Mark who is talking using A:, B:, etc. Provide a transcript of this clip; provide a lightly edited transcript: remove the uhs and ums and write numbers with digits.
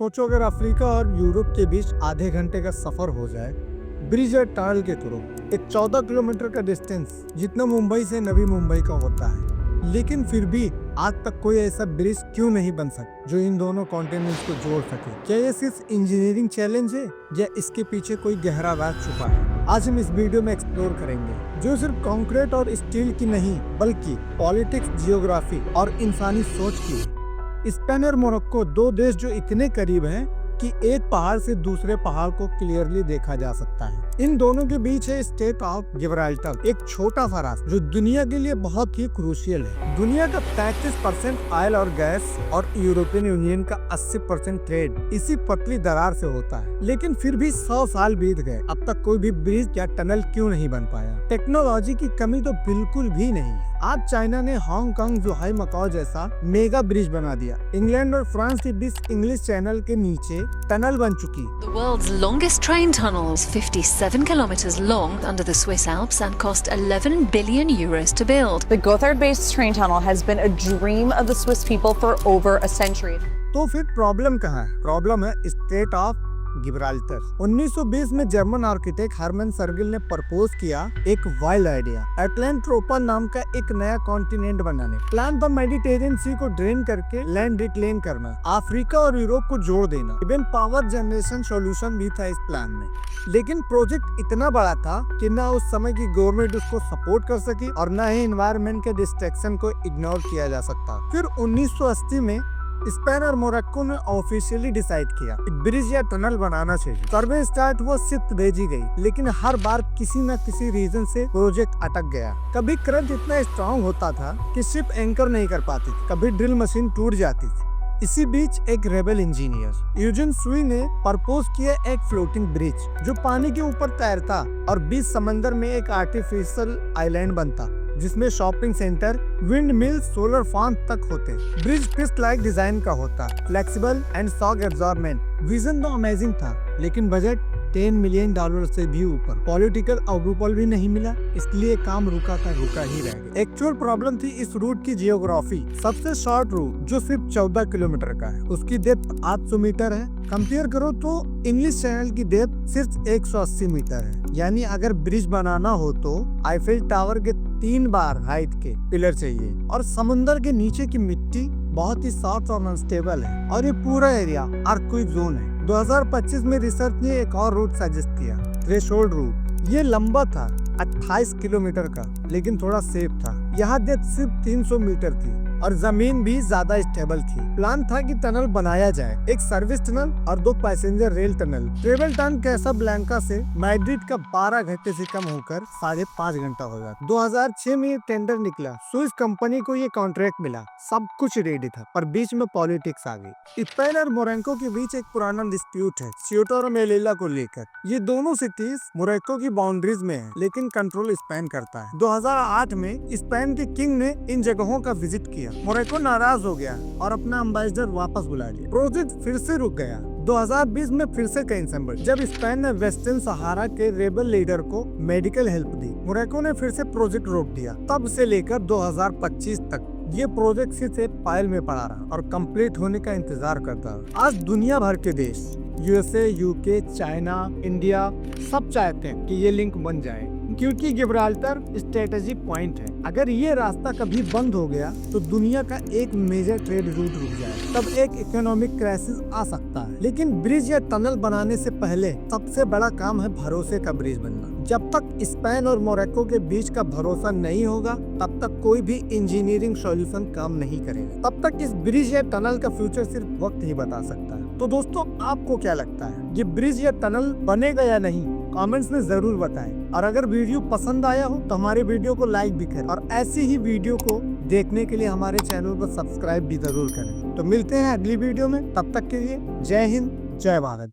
A: सोचो अगर अफ्रीका और यूरोप के बीच आधे घंटे का सफर हो जाए ब्रिज या टनल के थ्रू, एक 14 किलोमीटर का डिस्टेंस जितना मुंबई से नवी मुंबई का होता है, लेकिन फिर भी आज तक कोई ऐसा ब्रिज क्यों नहीं बन सका जो इन दोनों कॉन्टिनेंट्स को जोड़ सके। क्या ये सिर्फ इंजीनियरिंग चैलेंज है या इसके पीछे कोई गहरा राज छुपा है? आज हम इस वीडियो में एक्सप्लोर करेंगे, जो सिर्फ कंक्रीट और स्टील की नहीं बल्कि पॉलिटिक्स, जियोग्राफी और इंसानी सोच की है। स्पेन और मोरक्को, दो देश जो इतने करीब हैं कि एक पहाड़ से दूसरे पहाड़ को क्लियरली देखा जा सकता है। इन दोनों के बीच है स्टेट ऑफ गिब्राल्टर, एक छोटा सा रास्ता जो दुनिया के लिए बहुत ही क्रूशियल है। दुनिया का 33% ऑयल और गैस और यूरोपियन यूनियन का 80% ट्रेड इसी पतली दरार से होता है। लेकिन फिर भी 100 साल बीत गए, अब तक कोई भी ब्रिज या टनल क्यों नहीं बन पाया? टेक्नोलॉजी की कमी तो बिल्कुल भी नहीं है। आज चाइना ने हांगकांग, जुहाई, मकाओ जैसा मेगा ब्रिज बना दिया। इंग्लैंड और फ्रांस के बीच इंग्लिश चैनल के नीचे टनल बन चुकी।
B: The world's longest train tunnels, 57 kilometers long under the Swiss Alps and cost 11 billion euros to build.
C: The Gotthard-based train tunnel has been a dream of the Swiss people for over a century.
A: तो फिर problem कहाँ है? Problem है state of Gibraltar. 1920 में German architect Harman सर्गिल ने propose किया एक wild idea, Atlantic नाम का एक नया कॉन्टिनेंट बनाने। प्लान था मेडिटेरियन सी को ड्रेन करके लैंड रिक्लेम करना, अफ्रीका और यूरोप को जोड़ देना। इवन पावर जनरेशन सॉल्यूशन भी था इस प्लान में। लेकिन प्रोजेक्ट इतना बड़ा था कि ना उस समय की गवर्नमेंट उसको सपोर्ट कर सकी और ना ही एनवायरनमेंट के डिस्ट्रैक्शन को इग्नोर किया जा सकता। फिर 1980 में स्पेन और मोरक्को ने ऑफिशियली डिसाइड किया कि ब्रिज या टनल बनाना चाहिए। सर्वे स्टार्ट हुआ, शिप भेजी गई, लेकिन हर बार किसी न किसी रीजन से प्रोजेक्ट अटक गया। कभी करंट इतना स्ट्रॉन्ग होता था कि शिप एंकर नहीं कर पाती थी, कभी ड्रिल मशीन टूट जाती थी। इसी बीच एक रेबल इंजीनियर यूजन सुई ने प्रपोज किया एक फ्लोटिंग ब्रिज जो पानी के ऊपर तैरता और बीच समंदर में एक आर्टिफिशियल आइलैंड बनता जिसमें shopping centre, wind mill, solar farm तक होते। ब्रिज फिस्ट लाइक डिजाइन का होता, flexible and shock absorbent. Vision तो अमेजिंग था, लेकिन बजट $10 मिलियन से भी ऊपर। पॉलिटिकल अप्रूवल भी नहीं मिला, इसलिए काम रुका ही रह गया। एक्चुअल प्रॉब्लम थी इस रूट की जियोग्राफी। सबसे शॉर्ट रूट जो सिर्फ 14 किलोमीटर का है, उसकी डेप्थ 800 मीटर है। कंपेयर करो तो इंग्लिश चैनल की डेप्थ सिर्फ 180 मीटर है। यानी अगर ब्रिज बनाना हो तो आईफिल टावर के 3 बार हाइट के पिलर चाहिए, और समुद्र के नीचे की मिट्टी बहुत ही सॉफ्ट और अनस्टेबल है, और ये पूरा एरिया अर्थक्वेक जोन है। 2025 में रिसर्च ने एक और रूट सजेस्ट किया, थ्रेशोल्ड रूट। ये लंबा था 28 किलोमीटर का, लेकिन थोड़ा सेफ था। यहाँ डेप्थ सिर्फ 300 मीटर थी और जमीन भी ज्यादा स्टेबल थी। प्लान था कि टनल बनाया जाए, एक सर्विस टनल और 2 passenger rail tunnel. Travel time Casablanca से मैड्रिड का 12 घंटे से कम होकर 5.5 घंटा हो जाता। 2006 में ये टेंडर निकला, स्विस कंपनी को ये कॉन्ट्रैक्ट मिला, सब कुछ रेडी था, पर बीच में पॉलिटिक्स आ गई। स्पेन और मोरक्को के बीच एक पुराना डिस्प्यूट है सियोटा और मेलिला को लेकर। ये दोनों सिटीज मोरक्को की बाउंड्रीज में है, लेकिन कंट्रोल स्पेन करता है। 2008 में स्पेन के किंग ने इन जगहों का विजिट किया। मोरक्को नाराज हो गया और अपना एम्बेसडर वापस बुला लिया। प्रोजेक्ट फिर से रुक गया। 2020 में फिर से कैंसिल, जब स्पेन ने वेस्टर्न सहारा के रेबल लीडर को मेडिकल हेल्प दी। मोरक्को ने फिर से प्रोजेक्ट रोक दिया। तब से लेकर 2025 तक ये प्रोजेक्ट सिर्फ एक फाइल में पड़ा रहा और कंप्लीट होने का इंतजार करता रहा। आज दुनिया भर के देश, यूएसए, यूके, चाइना, इंडिया, सब चाहते हैं कि ये लिंक बन जाए, क्योंकि गिब्राल्टर स्ट्रेटेजिक पॉइंट है। अगर ये रास्ता कभी बंद हो गया तो दुनिया का एक मेजर ट्रेड रूट रुक जाए, तब एक इकोनॉमिक क्राइसिस आ सकता है। लेकिन ब्रिज या टनल बनाने से पहले सबसे बड़ा काम है भरोसे का ब्रिज बनना। जब तक स्पेन और मोरक्को के बीच का भरोसा नहीं होगा, तब तक कोई भी इंजीनियरिंग सॉल्यूशन काम नहीं करेगा। तब तक इस ब्रिज या टनल का फ्यूचर सिर्फ वक्त ही बता सकता है। तो दोस्तों, आपको क्या लगता है, ये ब्रिज या टनल बनेगा या नहीं? कमेंट्स में जरूर बताएं। और अगर वीडियो पसंद आया हो तो हमारे वीडियो को लाइक भी करें, और ऐसी ही वीडियो को देखने के लिए हमारे चैनल को सब्सक्राइब भी जरूर करें। तो मिलते हैं अगली वीडियो में, तब तक के लिए जय हिंद, जय भारत।